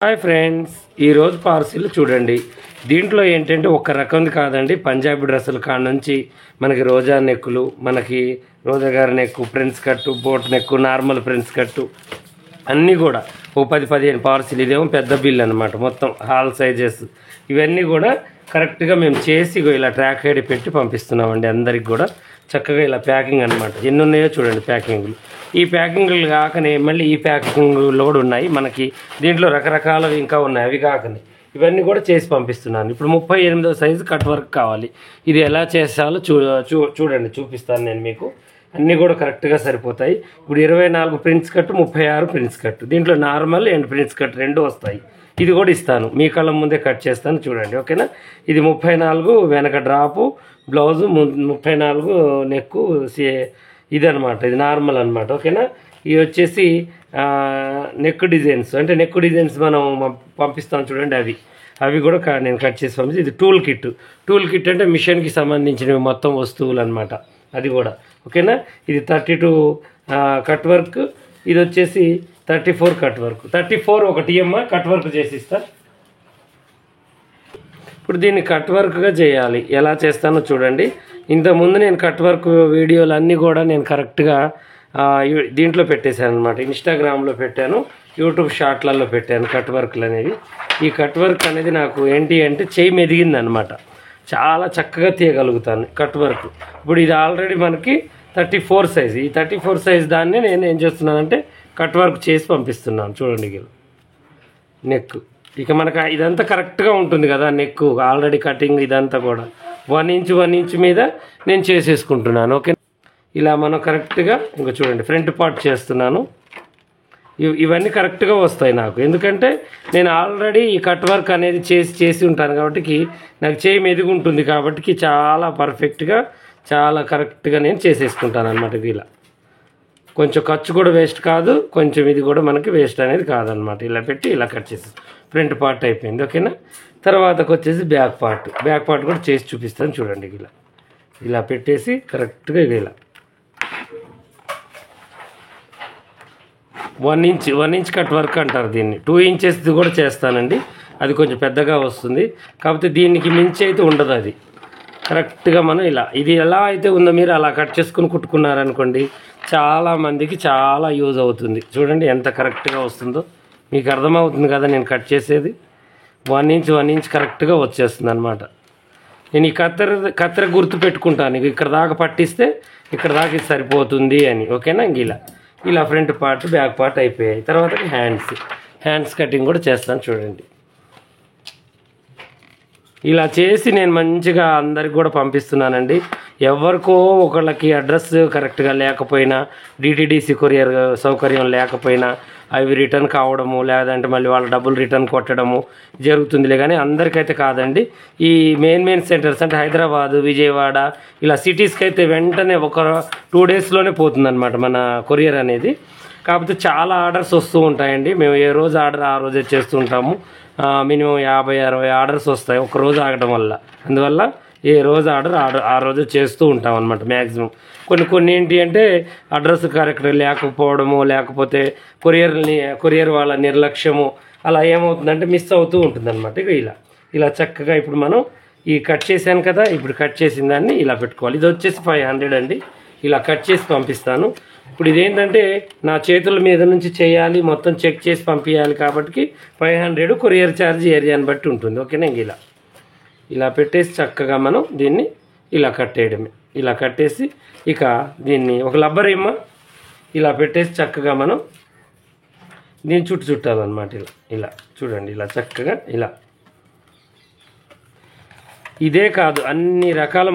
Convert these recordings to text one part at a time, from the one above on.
Hi friends, ఈరోజు parcel చూడండి. దీంట్లో ఏంటంటే ఒక రకంది కాదండి. పంజాబీ డ్రెస్సుల కాడ నుంచి మనకి రోజా నెక్కులు, మనకి రోజా గారి నెక్కు, ప్రిన్స్ కట్టు, బోట్ నెక్కు, నార్మల్ ప్రిన్స్ కట్టు అన్నీ కూడా ఓ 10-15 పార్సిల్. ఇదేమో పెద్ద బిల్ అనమాట, మొత్తం హాల్ సైజెస్. ఇవన్నీ కూడా కరెక్ట్గా మేము చేసి ఇలా ట్రాక్ ఐడి పెట్టి పంపిస్తున్నామండి అందరికి కూడా. చక్కగా ఇలా ప్యాకింగ్ అనమాట. ఎన్ని ఉన్నాయో చూడండి ప్యాకింగ్లు. ఈ ప్యాకింగ్లు కాకనే మళ్ళీ ఈ ప్యాకింగ్లో కూడా ఉన్నాయి మనకి. దీంట్లో రకరకాలవి ఇంకా ఉన్నాయి, అవి కాకనే ఇవన్నీ కూడా చేసి పంపిస్తున్నాను. ఇప్పుడు 38వ సైజు కట్ వర్క్ కావాలి. ఇది ఎలా చేసాలో చూడండి, చూపిస్తాను నేను మీకు. అన్నీ కూడా కరెక్ట్గా సరిపోతాయి. ఇప్పుడు 24 ప్రింట్స్ కట్టు, 36 ప్రింట్స్ కట్టు. దీంట్లో నార్మల్ అండ్ ప్రింట్స్ కట్ రెండు వస్తాయి. ఇది కూడా ఇస్తాను, మీ కళ్ళ ముందే కట్ చేస్తాను చూడండి, ఓకేనా. ఇది 34 వెనక డ్రాపు, బ్లౌజు 34 నెక్కు, ఇదనమాట. ఇది నార్మల్ అనమాట, ఓకేనా. ఇవి వచ్చేసి నెక్ డిజైన్స్, అంటే నెక్ డిజైన్స్ మనం పంపిస్తాం చూడండి, అవి కూడా నేను కట్ చేసి పంపిస్తాను. ఇది టూల్ కిట్ అంటే మిషన్కి సంబంధించినవి మొత్తం వస్తువులు అనమాట, అది కూడా ఓకేనా. ఇది 32 కట్ వర్క్, ఇది వచ్చేసి 34 కట్ వర్క్. 34 ఒకటి కట్ వర్క్ చేసి ఇస్తా. ఇప్పుడు దీన్ని కట్ వర్క్గా చేయాలి. ఎలా చేస్తానో చూడండి. ఇంతకుముందు నేను కట్ వర్క్ వీడియోలు అన్నీ కూడా నేను కరెక్ట్గా దీంట్లో పెట్టేశాను అనమాట. ఇన్స్టాగ్రామ్లో పెట్టాను, యూట్యూబ్ షార్ట్లలో పెట్టాను కట్ వర్క్లు అనేవి. ఈ కట్ వర్క్ అనేది నాకు ఏంటి అంటే చేయి మెదిగింది అనమాట. చాలా చక్కగా తీయగలుగుతాను కట్ వర్క్. ఇప్పుడు ఇది ఆల్రెడీ మనకి 34 సైజ్. ఈ 34 సైజ్ దాన్ని నేను ఏం చేస్తున్నానంటే కట్ వర్క్ చేసి పంపిస్తున్నాను చూడండి. నెక్ ఇక మనకు ఇదంతా కరెక్ట్గా ఉంటుంది కదా, నెక్ ఆల్రెడీ కటింగ్ ఇదంతా కూడా 1 ఇంచ్ మీద నేను చేసేసుకుంటున్నాను, ఓకే. ఇలా మనం కరెక్ట్గా ఇంకా చూడండి ఫ్రంట్ పార్ట్ చేస్తున్నాను. ఇవన్నీ కరెక్ట్గా వస్తాయి నాకు, ఎందుకంటే నేను ఆల్రెడీ ఈ కట్ వర్క్ అనేది చేసి ఉంటాను కాబట్టి నాకు చేయి మెదిగి ఉంటుంది కాబట్టి చాలా పర్ఫెక్ట్గా చాలా కరెక్ట్గా నేను చేసేసుకుంటాను అనమాట. ఇది ఇలా కొంచెం ఖర్చు కూడా వేస్ట్ కాదు, కొంచెం ఇది కూడా మనకి వేస్ట్ అనేది కాదనమాట. ఇలా పెట్టి ఇలా కట్ చేసి ఫ్రంట్ పార్ట్ అయిపోయింది, ఓకేనా. తర్వాతకు వచ్చేసి బ్యాక్ పార్ట్ కూడా చేసి చూపిస్తాను చూడండి. ఇలా పెట్టేసి కరెక్ట్గా ఇలా 1 ఇంచ్ కట్ వర్క్ అంటారు దీన్ని. 2 ఇంచెస్ కూడా చేస్తానండి, అది కొంచెం పెద్దగా వస్తుంది. కాకపోతే దీనికి మించి అయితే ఉండదు. అది కరెక్ట్గా మనం ఇది ఎలా అయితే ఉందో మీరు అలా కట్ చేసుకుని కుట్టుకున్నారనుకోండి, చాలామందికి చాలా యూజ్ అవుతుంది. చూడండి ఎంత కరెక్ట్గా వస్తుందో మీకు అర్థమవుతుంది కదా. నేను కట్ చేసేది 1 ఇంచ్ కరెక్ట్గా వచ్చేస్తుంది అనమాట. నేను ఈ కత్తెర గుర్తు పెట్టుకుంటాను, ఇక్కడ దాకా పట్టిస్తే ఇక్కడ దాకా ఇది సరిపోతుంది అని, ఓకేనా. ఇలా ఫ్రంట్ పార్ట్ బ్యాక్ పార్ట్ అయిపోయాయి. తర్వాత హ్యాండ్స్ కటింగ్ కూడా చేస్తాను చూడండి. ఇలా చేసి నేను మంచిగా అందరికి కూడా పంపిస్తున్నానండి. ఎవరికో ఒకళ్ళకి అడ్రస్ కరెక్ట్గా లేకపోయినా, డిటిడిసి కొరియర్ సౌకర్యం లేకపోయినా అవి రిటర్న్ కావడము, లేదంటే మళ్ళీ వాళ్ళ డబ్బులు రిటర్న్ కొట్టడము జరుగుతుందిలే. కానీ అందరికైతే కాదండి. ఈ మెయిన్ సెంటర్స్ అంటే హైదరాబాదు, విజయవాడ ఇలా సిటీస్కి అయితే వెంటనే ఒక 2 డేస్లోనే పోతుందన్నమాట మన కొరియర్ అనేది. కాకపోతే చాలా ఆర్డర్స్ వస్తూ ఉంటాయండి. మేము ఏ రోజు ఆర్డర్ ఆ రోజే చేస్తూ ఉంటాము. మినిమం 50-60 ఆర్డర్స్ వస్తాయి ఒక రోజు ఆగడం వల్ల. అందువల్ల ఏ రోజు ఆర్డర్ ఆ రోజు చేస్తూ ఉంటాం అనమాట మ్యాక్సిమం. కొన్ని ఏంటి అంటే అడ్రస్ కరెక్ట్ లేకపోవడము, లేకపోతే కొరియర్ వాళ్ళ నిర్లక్ష్యము, అలా ఏమవుతుందంటే మిస్ అవుతూ ఉంటుంది అనమాట. ఇలా చక్కగా ఇప్పుడు మనం ఈ కట్ చేశాను కదా, ఇప్పుడు కట్ చేసిన దాన్ని ఇలా పెట్టుకోవాలి. ఇది వచ్చేసి 500 అండి. ఇలా కట్ చేసి పంపిస్తాను. ఇప్పుడు ఇదేంటంటే నా చేతుల మీద నుంచి చేయాలి, మొత్తం చెక్ చేసి పంపించాలి కాబట్టి 500 కొరియర్ ఛార్జ్ ఏరియాని బట్టి ఉంటుంది, ఓకేనా. ఇలా పెట్టేసి చక్కగా మనం దీన్ని ఇలా కట్టేయడమే. ఇలా కట్టేసి ఇక దీన్ని ఒక లబ్బర్ ఇలా పెట్టేసి చక్కగా మనం దీన్ని చుట్టాలన్నమాట. ఇలా చూడండి, ఇలా చక్కగా ఇదే కాదు అన్ని రకాల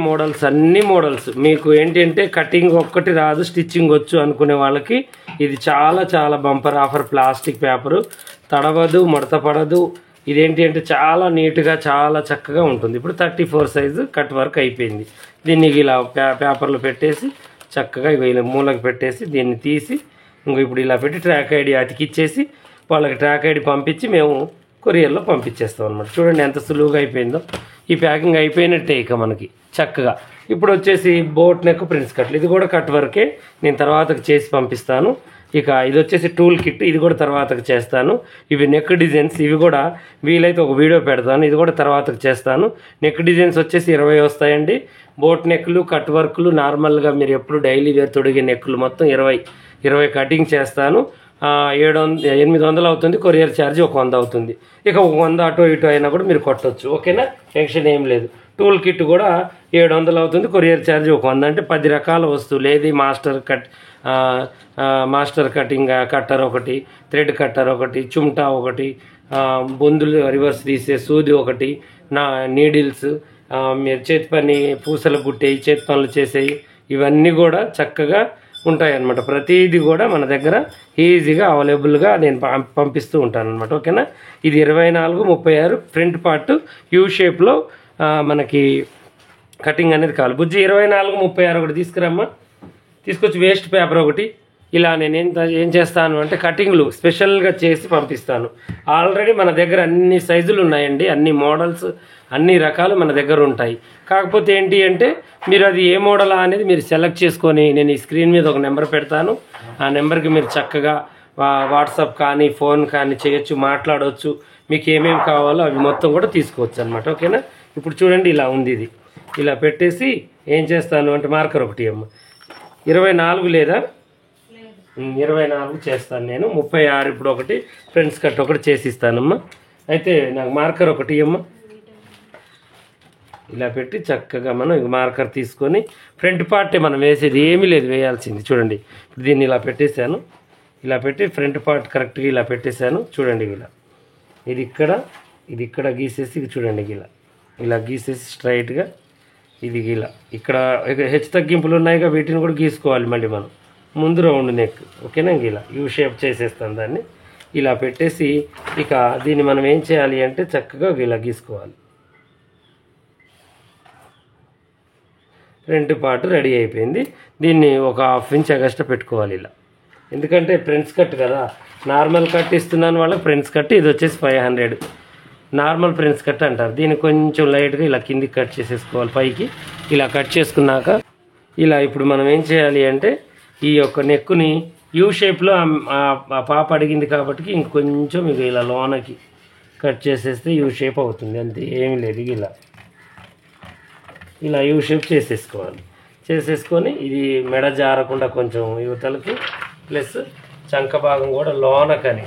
అన్ని మోడల్స్ మీకు ఏంటంటే కటింగ్ ఒక్కటి రాదు, స్టిచ్చింగ్ వచ్చు అనుకునే వాళ్ళకి ఇది చాలా చాలా బంపర్ ఆఫర్. ప్లాస్టిక్ పేపరు తడవదు, ముడత పడదు. ఇదేంటి అంటే చాలా నీట్గా చాలా చక్కగా ఉంటుంది. ఇప్పుడు 34 సైజు కట్ వర్క్ అయిపోయింది. దీన్ని ఇలా పేపర్లో పెట్టేసి చక్కగా ఇలా మూలకి పెట్టేసి దీన్ని తీసి ఇప్పుడు ఇలా పెట్టి ట్రాక్ ఐడి అతికిచ్చేసి వాళ్ళకి ట్రాక్ ఐడి పంపించి మేము కొరియర్లో పంపించేస్తాం అనమాట. చూడండి ఎంత సులువుగా అయిపోయిందో. ఈ ప్యాకింగ్ అయిపోయినట్టే ఇక మనకి చక్కగా. ఇప్పుడు వచ్చేసి బోట్ నెక్ ప్రిన్స్ కట్లు, ఇది కూడా కట్ వర్కే. నేను తర్వాత చేసి పంపిస్తాను. ఇక ఇది వచ్చేసి టూల్ కిట్, ఇది కూడా తర్వాతకు చేస్తాను. ఇవి నెక్ డిజైన్స్, ఇవి కూడా వీలైతే ఒక వీడియో పెడతాను, ఇది కూడా తర్వాతకు చేస్తాను. నెక్ డిజైన్స్ వచ్చేసి 20 వస్తాయండి. బోట్ నెక్లు, కట్ వర్క్లు, నార్మల్గా మీరు ఎప్పుడు డైలీ వేర్ తొడిగే నెక్లు మొత్తం 20 కటింగ్ చేస్తాను. 800 అవుతుంది. కొరియర్ ఛార్జ్ ఒక 100 అవుతుంది. ఇక ఒక 100 అటో ఇటో అయినా కూడా మీరు కొట్టవచ్చు. ఓకేనా, టెన్షన్ ఏం లేదు. టూల్ కిట్ కూడా 700 అవుతుంది. కొరియర్ ఛార్జ్ ఒక 100. అంటే 10 రకాల వస్తువులు. ఏది మాస్టర్ కటింగ్ కట్టర్ ఒకటి, థ్రెడ్ కట్టర్ ఒకటి, చుమ్టా ఒకటి, బొందులు రివర్స్ తీసే సూది ఒకటి, నీడిల్స్, మీరు చేతి పని పూసలు కుట్టేవి, చేతి పనులు చేసేవి, ఇవన్నీ కూడా చక్కగా ఉంటాయన్నమాట. ప్రతిదీ కూడా మన దగ్గర ఈజీగా అవైలబుల్గా నేను పంపిస్తూ ఉంటాను అనమాట. ఓకేనా, ఇది 24-36 ఫ్రంట్ పార్ట్ యూ షేప్లో మనకి కటింగ్ అనేది కావాలి. బుజ్జి 24-36 ఒకటి తీసుకురమ్మా. తీసుకొచ్చి వేస్ట్ పేపర్ ఒకటి. ఇలా నేను ఏం చేస్తాను అంటే కటింగ్లు స్పెషల్గా చేసి పంపిస్తాను. ఆల్రెడీ మన దగ్గర అన్ని సైజులు ఉన్నాయండి, అన్ని మోడల్స్, అన్ని రకాలు మన దగ్గర ఉంటాయి. కాకపోతే ఏంటి అంటే మీరు అది ఏ మోడలా అనేది మీరు సెలెక్ట్ చేసుకొని, నేను ఈ స్క్రీన్ మీద ఒక నెంబర్ పెడతాను. ఆ నెంబర్కి మీరు చక్కగా వాట్సాప్ కానీ ఫోన్ కానీ చేయొచ్చు, మాట్లాడవచ్చు. మీకు ఏమేమి కావాలో అవి మొత్తం కూడా తీసుకోవచ్చు అనమాట. ఓకేనా, ఇప్పుడు చూడండి ఇలా ఉంది. ఇది ఇలా పెట్టేసి ఏం చేస్తాను అంటే మార్కర్ ఒకటి అమ్మ. 24 లేదా 24 చేస్తాను నేను. 36 ఇప్పుడు ఒకటి ఫ్రెండ్స్ కట్ ఒకటి చేసి ఇస్తానమ్మా. అయితే నాకు మార్కర్ ఒకటి అమ్మ. ఇలా పెట్టి చక్కగా మనం మార్కర్ తీసుకొని ఫ్రంట్ పార్టే మనం వేసేది, ఏమీ లేదు వేయాల్సింది. చూడండి దీన్ని ఇలా పెట్టేశాను. ఇలా పెట్టి ఫ్రంట్ పార్ట్ కరెక్ట్గా ఇలా పెట్టేశాను. చూడండి ఇలా ఇది ఇక్కడ గీసేసి చూడండి ఇలా గీసేసి స్ట్రైట్గా ఇది ఇక్కడ హెచ్చు తగ్గింపులు ఉన్నాయిగా, వీటిని కూడా గీసుకోవాలి మళ్ళీ మనం. ముందు రౌండ్ నెక్. ఓకేనా, ఇలా యూ షేప్ చేసేస్తాను దాన్ని. ఇలా పెట్టేసి ఇక దీన్ని మనం ఏం చేయాలి అంటే చక్కగా ఇలా గీసుకోవాలి. ఫ్రంట్ పార్ట్ రెడీ అయిపోయింది. దీన్ని ఒక 1/2 ఇంచ్ ఎగస్ట్రా పెట్టుకోవాలి ఇలా. ఎందుకంటే ఫ్రెండ్స్ కట్ కదా, నార్మల్ కట్ ఇస్తున్నాను వాళ్ళకి. ఫ్రెండ్స్ కట్ ఇది వచ్చేసి 500 నార్మల్ ఫ్రెండ్స్ కట్ అంటారు. దీన్ని కొంచెం లైట్గా ఇలా కిందికి కట్ చేసేసుకోవాలి పైకి. ఇలా కట్ చేసుకున్నాక ఇలా ఇప్పుడు మనం ఏం చేయాలి అంటే ఈ యొక్క నెక్కుని యూ షేప్లో పాప అడిగింది కాబట్టి ఇంకొంచెం మీకు ఇలా లోనకి కట్ చేసేస్తే యూ షేప్ అవుతుంది. అంతే, ఏమీ లేదు. ఇలా యూ షేప్ చేసేసుకోవాలి. చేసేసుకొని ఇది మెడ జారకుండా కొంచెం యువతలకి, ప్లస్ చంక భాగం కూడా లోనకని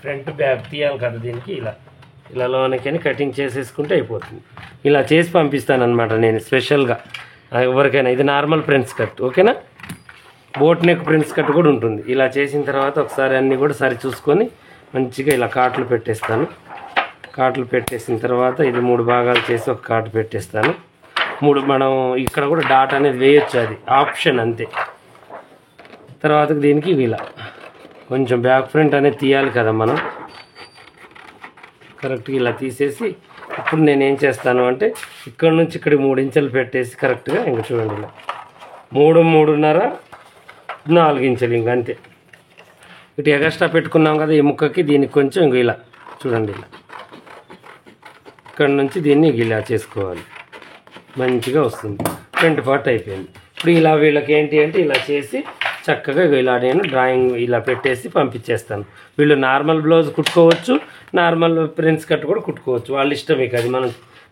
ఫ్రంట్ బ్యాగ్ తీయాలి కదా దీనికి. ఇలా లోనకని కటింగ్ చేసేసుకుంటే అయిపోతుంది. ఇలా చేసి పంపిస్తానమాట నేను స్పెషల్గా ఎవరికైనా. ఇది నార్మల్ ఫ్రెండ్స్ కట్. ఓకేనా, బోట్ నెక్ ఫ్రెండ్స్ కట్ కూడా ఉంటుంది. ఇలా చేసిన తర్వాత ఒకసారి అన్నీ కూడా సరి చూసుకొని మంచిగా ఇలా కాట్లు పెట్టేస్తాను. కాట్లు పెట్టేసిన తర్వాత ఇది 3 భాగాలు చేసి ఒక కాటు పెట్టేస్తాను. 3 మనం ఇక్కడ కూడా డాట్ అనేది వేయొచ్చు, అది ఆప్షన్ అంతే. తర్వాత దీనికి ఇలా కొంచెం బ్యాక్ ఫ్రంట్ అనేది తీయాలి కదా మనం. కరెక్ట్గా ఇలా తీసేసి ఇప్పుడు నేను ఏం చేస్తాను అంటే ఇక్కడ నుంచి ఇక్కడ 3 ఇంచులు పెట్టేసి కరెక్ట్గా ఇంక చూడండి ఇలా 3.5 4 ఇంచులు ఇంక అంతే. ఇటు ఎగస్ట్రా పెట్టుకున్నాం కదా ఈ ముక్కకి, దీనికి కొంచెం ఇంక ఇలా చూడండి ఇలా ఇక్కడ నుంచి దీన్ని ఇలా చేసుకోవాలి. మంచిగా వస్తుంది. ఫ్రంట్ పార్ట్ అయిపోయింది. ఇప్పుడు ఇలా వీళ్ళకి ఏంటి అంటే ఇలా చేసి చక్కగా ఇలా నేను డ్రాయింగ్ ఇలా పెట్టేసి పంపించేస్తాను. వీళ్ళు నార్మల్ బ్లౌజ్ కుట్టుకోవచ్చు, నార్మల్ ప్రిన్స్ కట్ కూడా కుట్టుకోవచ్చు, వాళ్ళ ఇష్టం. ఇక అది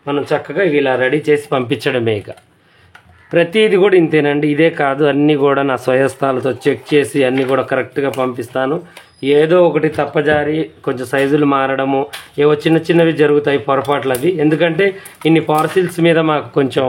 మనం చక్కగా ఇలా రెడీ చేసి పంపించడమే. ఇక ప్రతిదీ కూడా ఇంతేనండి. ఇదే కాదు, అన్నీ కూడా నా స్వయస్థాలతో చెక్ చేసి అన్నీ కూడా కరెక్ట్గా పంపిస్తాను. ఏదో ఒకటి తప్పజారి కొంచెం సైజులు మారడము ఏవో చిన్నవి జరుగుతాయి, పొరపాట్లు అవి. ఎందుకంటే ఇన్ని పార్సిల్స్ మీద మాకు కొంచెం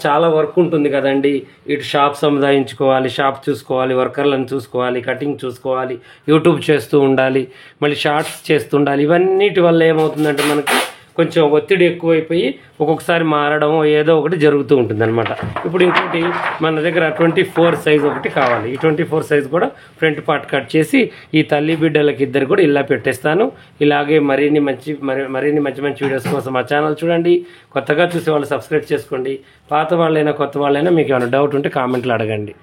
చాలా వర్క్ ఉంటుంది కదండి. ఇటు షాప్ సముదాయించుకోవాలి, షాప్ చూసుకోవాలి, వర్కర్లను చూసుకోవాలి, కటింగ్ చూసుకోవాలి, యూట్యూబ్ చేస్తూ ఉండాలి, మళ్ళీ షార్ట్స్ చేస్తుండాలి. ఇవన్నిటి వల్ల ఏమవుతుందంటే మనకి కొంచెం ఒత్తిడి ఎక్కువైపోయి ఒక్కొక్కసారి మారడము ఏదో ఒకటి జరుగుతూ ఉంటుంది అనమాట. ఇప్పుడు ఇంకోటి మన దగ్గర 24 సైజ్ ఒకటి కావాలి. ఈ 24 సైజ్ కూడా ఫ్రంట్ పార్ట్ కట్ చేసి ఈ తల్లి బిడ్డలకి ఇద్దరు కూడా ఇలా పెట్టేస్తాను. ఇలాగే మరిన్ని మంచి వీడియోస్ కోసం మా ఛానల్ చూడండి. కొత్తగా చూసే వాళ్ళు సబ్స్క్రైబ్ చేసుకోండి. పాత వాళ్ళైనా కొత్త వాళ్ళైనా మీకు ఏమైనా డౌట్ ఉంటే కామెంట్లు అడగండి.